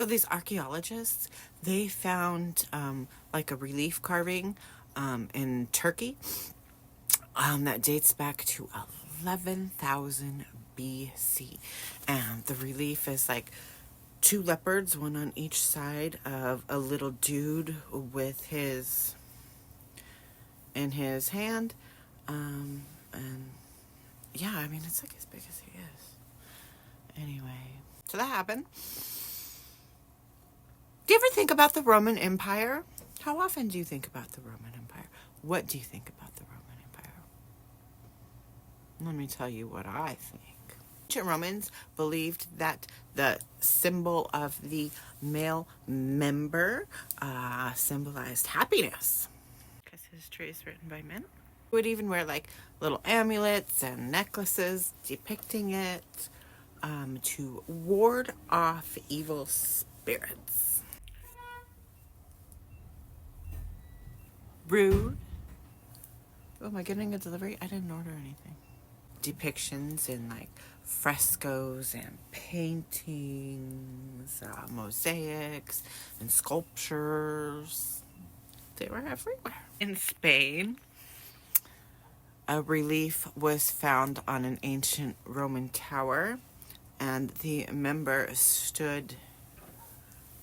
So these archaeologists, they found like a relief carving in Turkey that dates back to 11,000 BC. And the relief is like two leopards, one on each side of a little dude with his in his hand. And yeah, I mean, it's like as big as he is. Anyway, so that happened. Do you ever think about the Roman Empire? How often do you think about the Roman Empire? What do you think about the Roman Empire? Let me tell you what I think. Ancient Romans believed that the symbol of the male member symbolized happiness, because history is written by men. Would even wear like little amulets and necklaces depicting it to ward off evil spirits. Rude. Oh, am I getting a delivery? I didn't order anything. Depictions in like frescoes and paintings, mosaics and sculptures. They were everywhere. In Spain, a relief was found on an ancient Roman tower, and the member stood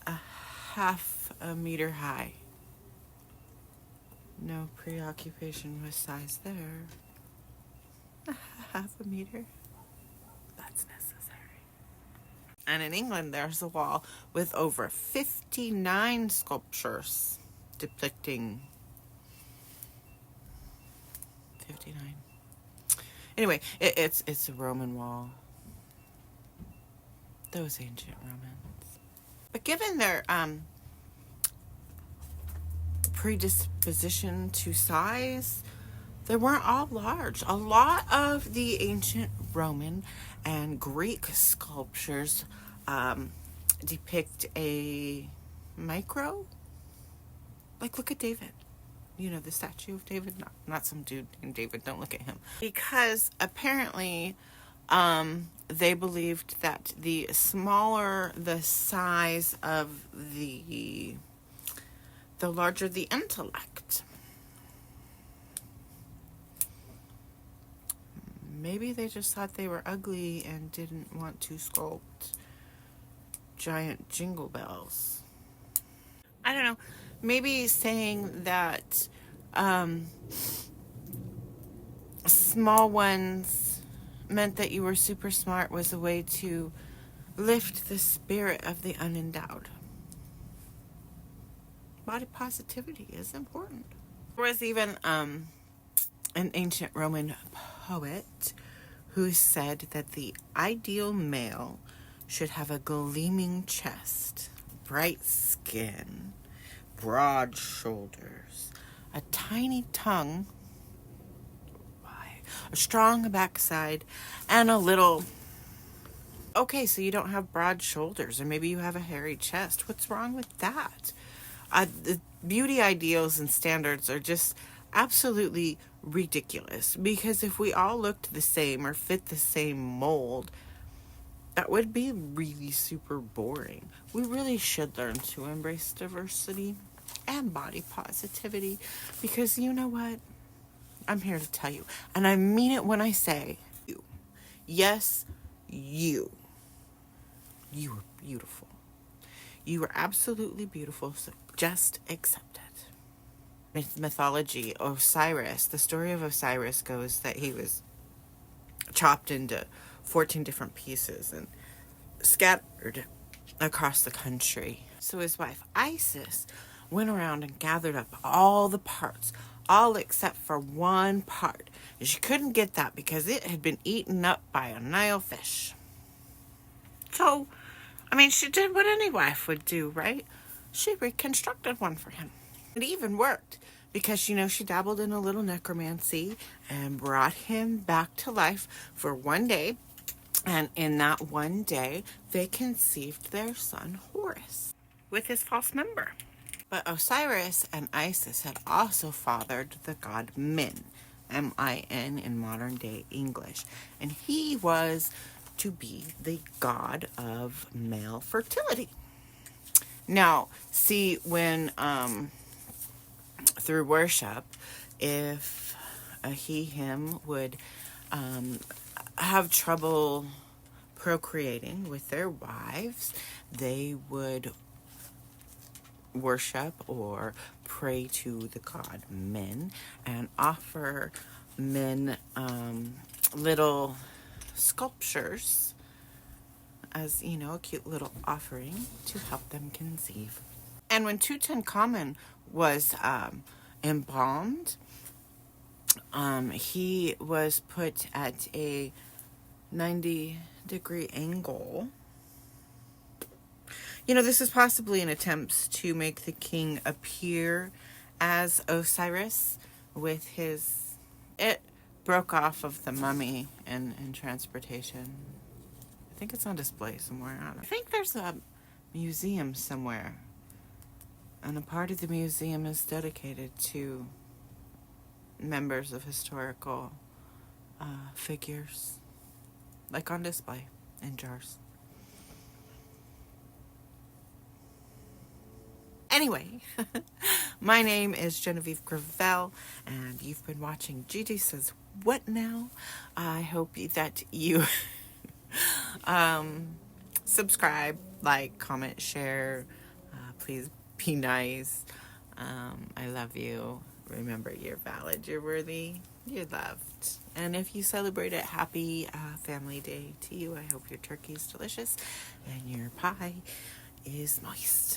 a half a meter high. No preoccupation with size there. Half a meter. That's necessary. And in England, there's a wall with over 59 sculptures depicting 59. Anyway, it's a Roman wall. Those ancient Romans. But given their predisposition to size, they weren't all large. A lot of the ancient Roman and Greek sculptures depict a micro. Like, look at David. You know, the statue of David? Not some dude named David. Don't look at him. Because apparently they believed that the smaller the size of the larger the intellect. Maybe they just thought they were ugly and didn't want to sculpt giant jingle bells. I don't know. Maybe saying that small ones meant that you were super smart was a way to lift the spirit of the unendowed. Body positivity is important. There was even an ancient Roman poet who said that the ideal male should have a gleaming chest, bright skin, broad shoulders, a tiny tongue, a strong backside, and a little... Okay, so you don't have broad shoulders, or maybe you have a hairy chest. What's wrong with that? The beauty ideals and standards are just absolutely ridiculous, because if we all looked the same or fit the same mold, that would be really super boring. We really should learn to embrace diversity and body positivity, because you know what? I'm here to tell you, and I mean it when I say you. Yes, you. You are beautiful. You are absolutely beautiful, so just accept it. Mythology, Osiris, the story of Osiris goes that he was chopped into 14 different pieces and scattered across the country. So his wife Isis went around and gathered up all the parts, all except for one part. And she couldn't get that because it had been eaten up by a Nile fish. So, I mean, she did what any wife would do, right? She reconstructed one for him. It even worked because, you know, she dabbled in a little necromancy and brought him back to life for one day. And in that one day, they conceived their son Horus with his false member. But Osiris and Isis had also fathered the god Min, M-I-N in modern day English. And he was to be the god of male fertility. Now, see, when through worship, if a him would have trouble procreating with their wives, they would worship or pray to the god Men and offer Men little sculptures as, a cute little offering to help them conceive. And when Tutankhamun was embalmed, he was put at a 90-degree angle. This is possibly an attempt to make the king appear as Osiris with his... It broke off of the mummy in transportation. I think it's on display somewhere. I think there's a museum somewhere. And a part of the museum is dedicated to members of historical figures. Like on display in jars. Anyway, my name is Genevieve Gravel, and you've been watching Gigi Says What Now? I hope that you subscribe, like, comment, share. Please be nice. I love you. Remember, you're valid, you're worthy, you're loved. And if you celebrate it, happy Family Day to you. I hope your turkey is delicious and your pie is moist.